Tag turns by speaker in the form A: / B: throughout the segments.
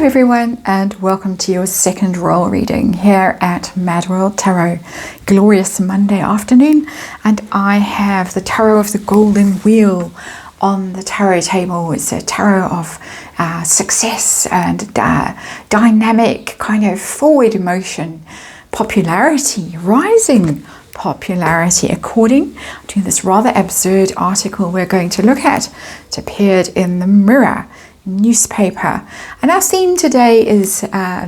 A: Hello everyone, and welcome to your second roll reading here at MadWorldTarot. Glorious Monday afternoon, and I have the Tarot of the Golden Wheel on the tarot table. It's a tarot of success and dynamic kind of forward motion, popularity, rising popularity, according to this rather absurd article we're going to look at. It appeared in the Mirror newspaper, and our theme today is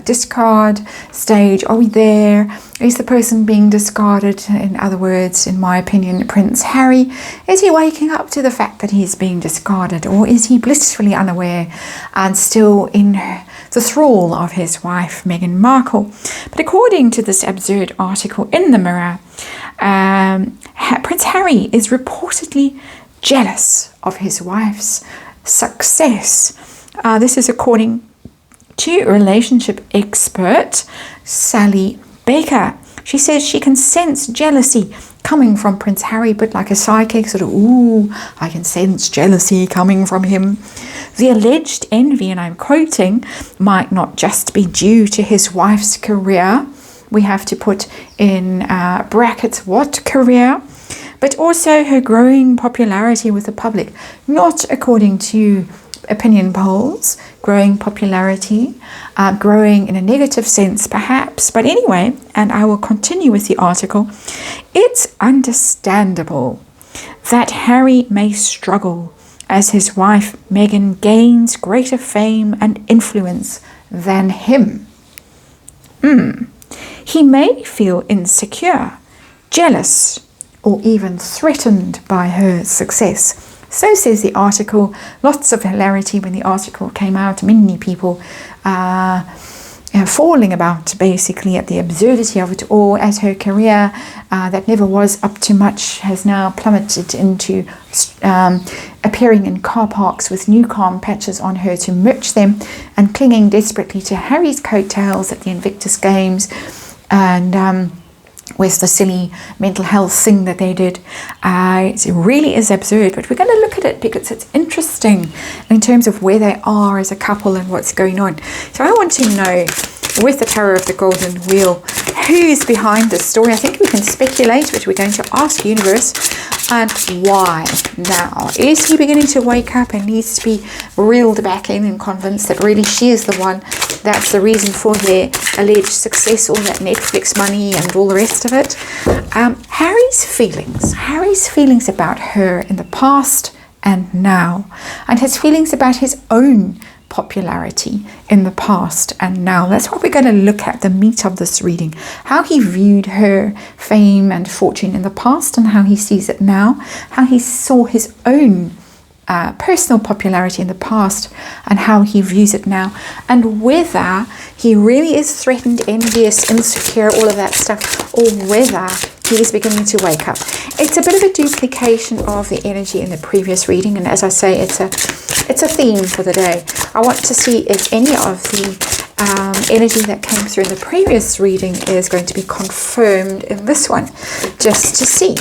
A: discard stage. Are we there? Is the person being discarded? In other words, in my opinion, Prince Harry, is he waking up to the fact that he's being discarded, or is he blissfully unaware and still in the thrall of his wife Meghan Markle? But according to this absurd article in the Mirror, Prince Harry is reportedly jealous of his wife's success. This is according to relationship expert Sally Baker. She says she can sense jealousy coming from Prince Harry, but like a psychic, sort of, ooh, I can sense jealousy coming from him. The alleged envy, and I'm quoting, might not just be due to his wife's career. We have to put in brackets what career, but also her growing popularity with the public, not according to opinion polls, growing popularity, growing in a negative sense perhaps. But anyway, and I will continue with the article, it's understandable that Harry may struggle as his wife Meghan gains greater fame and influence than him. He may feel insecure, jealous, or even threatened by her success. So says the article. Lots of hilarity when the article came out. Many people falling about basically at the absurdity of it all, as her career that never was up to much has now plummeted into appearing in car parks with new calm patches on her to merch them, and clinging desperately to Harry's coattails at the Invictus Games, and with the silly mental health thing that they did. It really is absurd, but we're going to look at it because it's interesting in terms of where they are as a couple and what's going on. So I want to know, with the Tarot of the Golden Wheel, who's behind this story. I think we can speculate, but we're going to ask Universe, and why now? Is he beginning to wake up and needs to be reeled back in and convinced that really she is the one that's the reason for their alleged success, all that Netflix money and all the rest of it? Harry's feelings about her in the past and now, and his feelings about his own popularity in the past and now. That's what we're going to look at, the meat of this reading. How he viewed her fame and fortune in the past, and how he sees it now. How he saw his own personal popularity in the past, and how he views it now, and whether he really is threatened, envious, insecure, all of that stuff, or whether he is beginning to wake up. It's a bit of a duplication of the energy in the previous reading, and as I say, it's a theme for the day. I want to see if any of the energy that came through in the previous reading is going to be confirmed in this one, just to see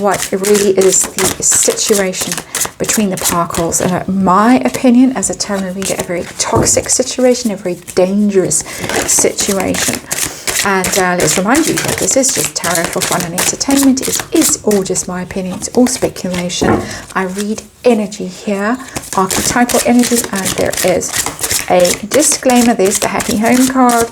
A: what really is the situation between the Parkles. And in my opinion, as a tarot reader, a very toxic situation, a very dangerous situation. And let's remind you that this is just tarot for fun and entertainment. It is all just my opinion. It's all speculation. I read energy here, archetypal energy, and there is a disclaimer. There's the happy home card,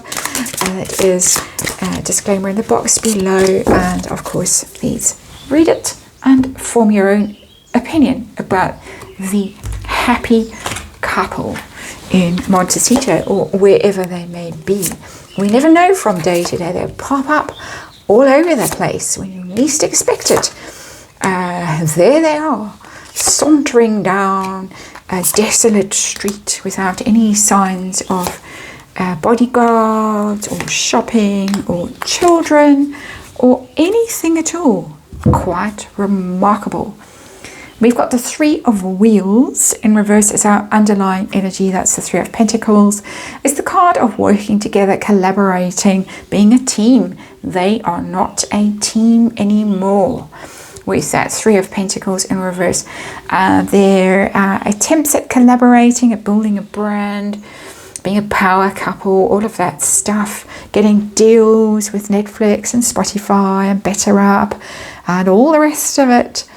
A: and it is a disclaimer in the box below. And of course, please read it and form your own opinion about the happy couple in Montecito or wherever they may be. We never know from day to day. They pop up all over the place when you least expect it. There they are, sauntering down a desolate street without any signs of bodyguards or shopping or children or anything at all. Quite remarkable. We've got the Three of Wheels in reverse as our underlying energy. That's the Three of Pentacles. It's the card of working together, collaborating, being a team. They are not a team anymore. With that Three of Pentacles in reverse, their attempts at collaborating, at building a brand, being a power couple, all of that stuff, getting deals with Netflix and Spotify and BetterUp and all the rest of it.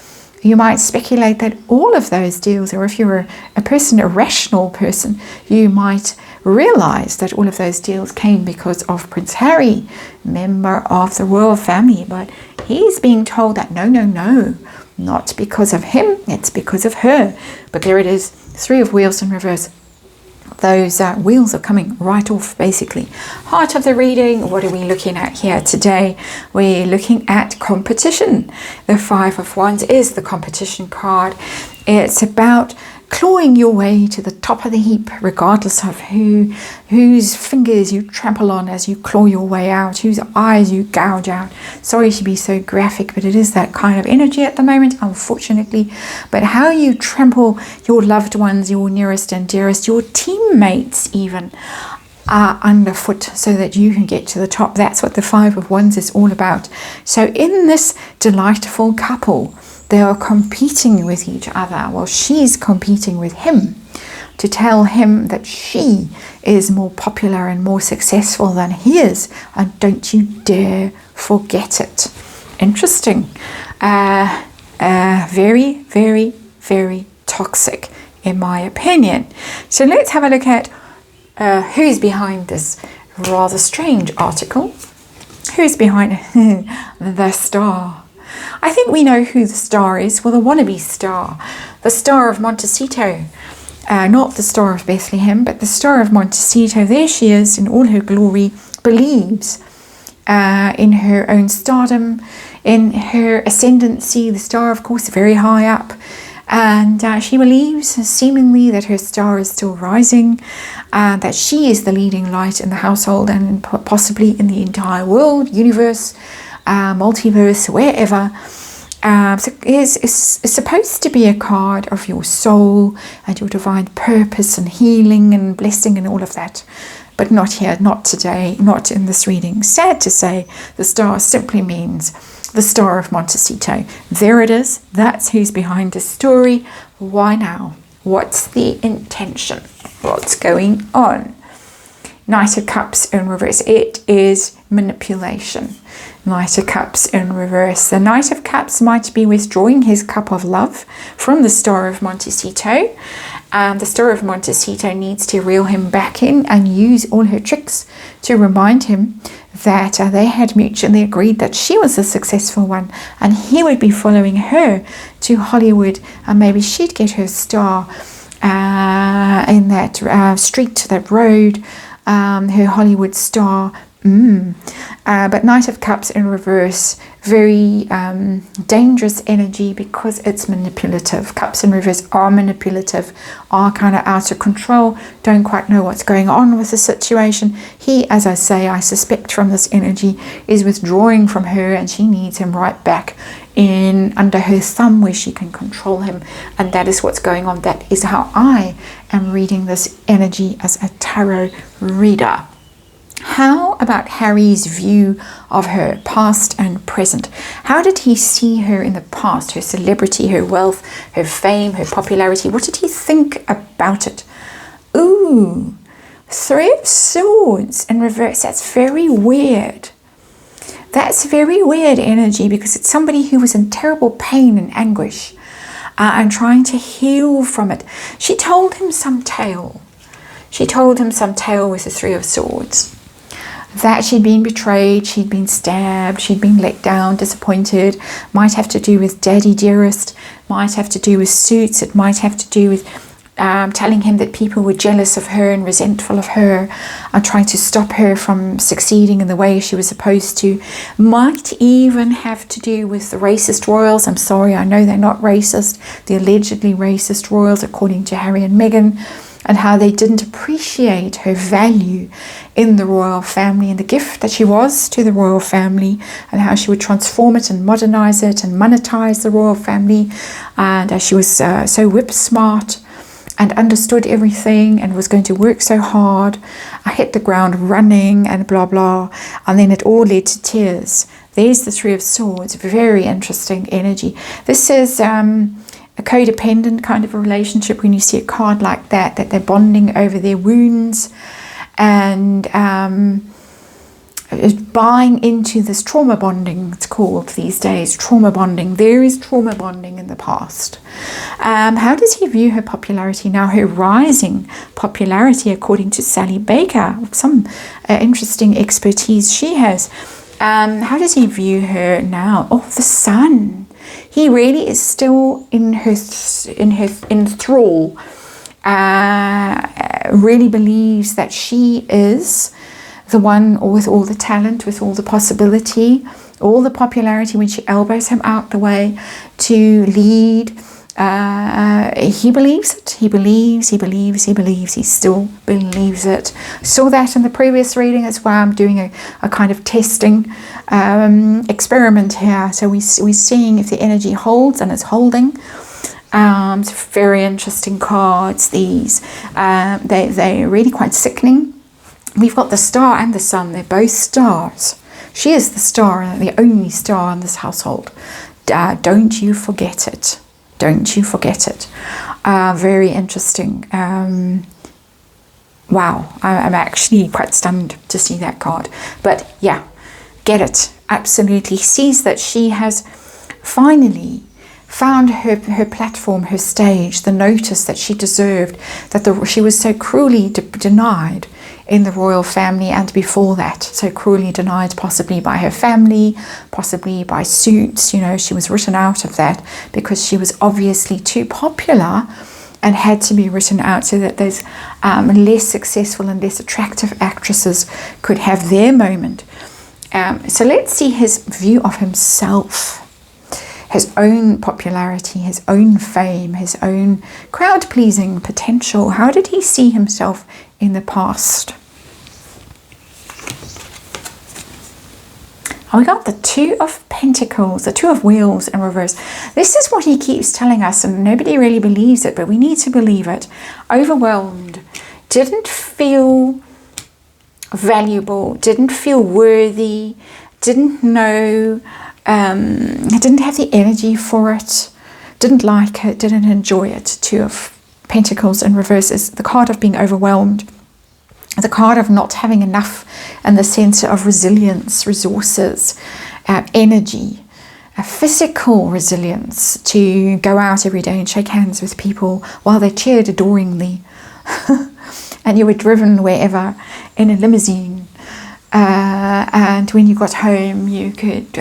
A: You might speculate that all of those deals, or if you're a person, a rational person, you might realize that all of those deals came because of Prince Harry, member of the royal family. But he's being told that no, not because of him, it's because of her. But there it is, 3 of wheels in reverse. Those wheels are coming right off, basically. Heart of the reading, what are we looking at here today? We're looking at competition. The 5 of Wands is the competition card. It's about clawing your way to the top of the heap, regardless of whose fingers you trample on as you claw your way out, whose eyes you gouge out. Sorry to be so graphic, but it is that kind of energy at the moment, unfortunately. But how you trample your loved ones, your nearest and dearest, your teammates even, are underfoot so that you can get to the top. That's what the 5 of Wands is all about. So in this delightful couple, they are competing with each other. Well, she's competing with him to tell him that she is more popular and more successful than he is. And don't you dare forget it. Interesting. Very, very, very toxic, in my opinion. So let's have a look at who's behind this rather strange article. Who's behind the star? I think we know who the star is. Well, the wannabe star. The star of Montecito. Not the star of Bethlehem, but the star of Montecito. There she is in all her glory. Believes in her own stardom, in her ascendancy. The star, of course, very high up. And she believes seemingly that her star is still rising, that she is the leading light in the household and possibly in the entire world, universe, multiverse, wherever. So it's supposed to be a card of your soul and your divine purpose and healing and blessing and all of that. But not here, not today, not in this reading. Sad to say, the star simply means the star of Montecito. There it is. That's who's behind the story. Why now? What's the intention? What's going on? Knight of Cups in reverse. It is manipulation. Knight of Cups in reverse. The Knight of Cups might be withdrawing his cup of love from the Star of Montecito. The Star of Montecito needs to reel him back in and use all her tricks to remind him that they had mutually agreed that she was the successful one and he would be following her to Hollywood, and maybe she'd get her star in that street, that road, her Hollywood star. But Knight of Cups in reverse, very dangerous energy because it's manipulative. Cups in reverse are manipulative, are kind of out of control, don't quite know what's going on with the situation. He, as I say, I suspect from this energy, is withdrawing from her and she needs him right back in under her thumb where she can control him. And that is what's going on. That is how I am reading this energy as a tarot reader. How about Harry's view of her, past and present? How did he see her in the past? Her celebrity, her wealth, her fame, her popularity. What did he think about it? Ooh, 3 of Swords in reverse. That's very weird. That's very weird energy because it's somebody who was in terrible pain and anguish and trying to heal from it. She told him some tale. She told him some tale with the 3 of Swords. That she'd been betrayed, she'd been stabbed, she'd been let down, disappointed. Might have to do with Daddy Dearest, might have to do with Suits, it might have to do with telling him that people were jealous of her and resentful of her and trying to stop her from succeeding in the way she was supposed to. Might even have to do with the racist royals. I'm sorry, I know they're not racist. The allegedly racist royals, according to Harry and Meghan, and how they didn't appreciate her value in the royal family and the gift that she was to the royal family, and how she would transform it and modernize it and monetize the royal family. And she was so whip smart and understood everything and was going to work so hard. I hit the ground running and blah, blah. And then it all led to tears. There's the 3 of Swords. Very interesting energy. This is a codependent kind of a relationship when you see a card like that they're bonding over their wounds and buying into this trauma bonding, it's called these days, trauma bonding. There is trauma bonding in the past. How does he view her popularity now, her rising popularity, according to Sally Baker? Some interesting expertise she has. How does he view her now? Oh, the Sun. He really is still in thrall. Really believes that she is the one with all the talent, with all the possibility, all the popularity, when she elbows him out the way to lead. He believes it. He believes. He still believes it. Saw that in the previous reading as well. I'm doing a kind of testing experiment here. So we're seeing if the energy holds, and it's holding. It's very interesting cards, these. They're really quite sickening. We've got the Star and the Sun. They're both stars. She is the star, the only star in this household. Don't you forget it. Don't you forget it. Very interesting. Wow, I'm actually quite stunned to see that card. But yeah, get it. Absolutely. Sees that she has finally found her platform, her stage, the notice that she deserved, that she was so cruelly denied in the royal family, and before that, so cruelly denied, possibly by her family, possibly by suits. You know, she was written out of that because she was obviously too popular and had to be written out so that those less successful and less attractive actresses could have their moment. So let's see his view of himself, his own popularity, his own fame, his own crowd-pleasing potential. How did he see himself in the past? We got the Two of Pentacles, the Two of Wheels in reverse. This is what he keeps telling us, and nobody really believes it, but we need to believe it. Overwhelmed, didn't feel valuable, didn't feel worthy, didn't know, didn't have the energy for it, didn't like it, didn't enjoy it. Two of Pentacles in reverse is the card of being overwhelmed, the card of not having enough in the sense of resilience, resources, energy, a physical resilience to go out every day and shake hands with people while they cheered adoringly. And you were driven wherever in a limousine. And when you got home, you could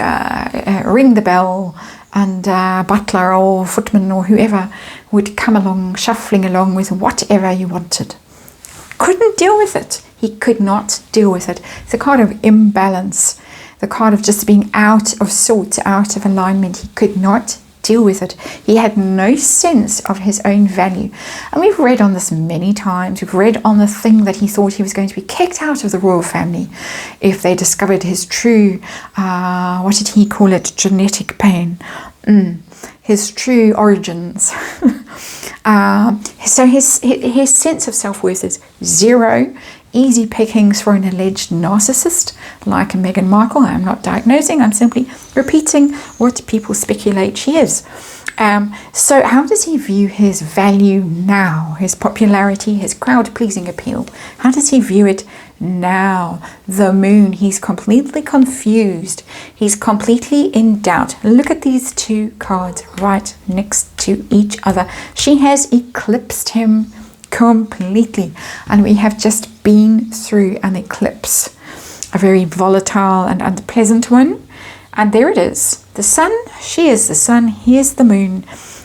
A: ring the bell, and butler or footman or whoever would come along, shuffling along with whatever you wanted. Couldn't deal with it. He could not deal with it. It's a card of imbalance, the card of just being out of sorts, out of alignment. He could not deal with it. He had no sense of his own value. And we've read on this many times. We've read on the thing that he thought he was going to be kicked out of the royal family if they discovered his true, what did he call it, genetic pain. His true origins. So his sense of self-worth is zero. Easy pickings for an alleged narcissist like Meghan Markle. I'm not diagnosing, I'm simply repeating what people speculate she is. So how does he view his value now, his popularity, his crowd-pleasing appeal? How does he view it now? The Moon, he's completely confused. He's completely in doubt. Look at these two cards right next to each other. She has eclipsed him completely, and we have just been through an eclipse, a very volatile and unpleasant one. And there it is, the Sun. She is the Sun, he is the Moon.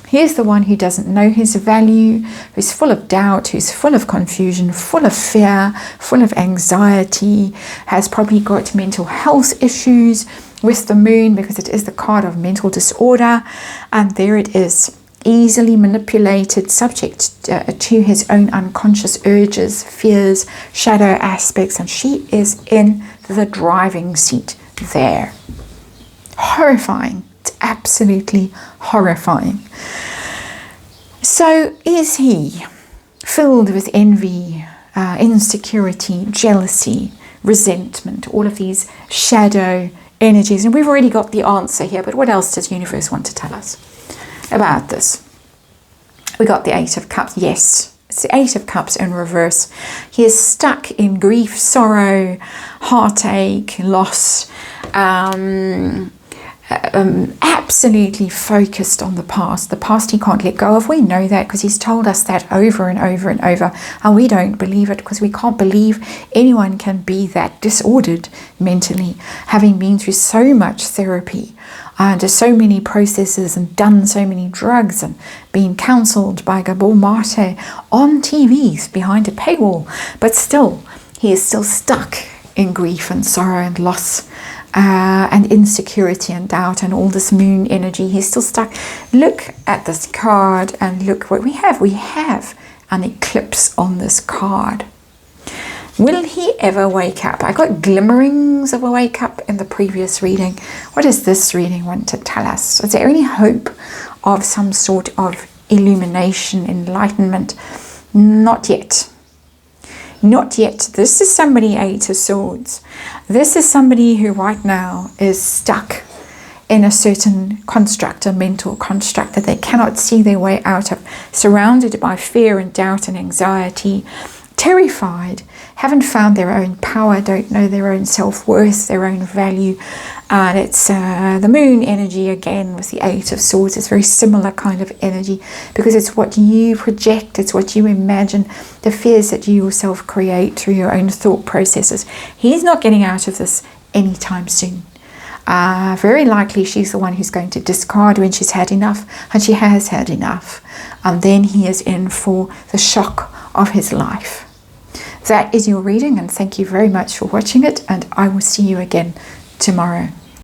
A: He is the one who doesn't know his value, who's full of doubt, who's full of confusion, full of fear, full of anxiety, has probably got mental health issues with the Moon, because it is the card of mental disorder. And there it is, easily manipulated, subject to his own unconscious urges, fears, shadow aspects, and she is in the driving seat there. Horrifying. It's absolutely horrifying. So is he filled with envy, insecurity, jealousy, resentment, all of these shadow energies? And we've already got the answer here, but what else does universe want to tell us about this? We got the Eight of Cups. Yes, It's the Eight of Cups in reverse. He is stuck in grief, sorrow, heartache, loss, absolutely focused on the past. The past he can't let go of. We know that because he's told us that over and over and over, and we don't believe it because we can't believe anyone can be that disordered mentally, having been through so much therapy and so many processes and done so many drugs and been counseled by Gabor Mate on TVs behind a paywall. But still, he is still stuck in grief and sorrow and loss and insecurity and doubt and all this moon energy. He's still stuck. Look at this card and look what we have. We have an eclipse on this card. Will he ever wake up? I got glimmerings of a wake up in the previous reading. What does this reading want to tell us? Is there any hope of some sort of illumination, enlightenment? Not yet. Not yet. This is somebody, Eight of Swords. This is somebody who right now is stuck in a certain construct, a mental construct that they cannot see their way out of, surrounded by fear and doubt and anxiety, terrified, haven't found their own power, don't know their own self-worth, their own value. And it's the moon energy again with the Eight of Swords. It's very similar kind of energy because it's what you project, it's what you imagine, the fears that you yourself create through your own thought processes. He's not getting out of this anytime soon. Very likely she's the one who's going to discard when she's had enough, and she has had enough. And then he is in for the shock of his life. That is your reading, and thank you very much for watching it, and I will see you again tomorrow.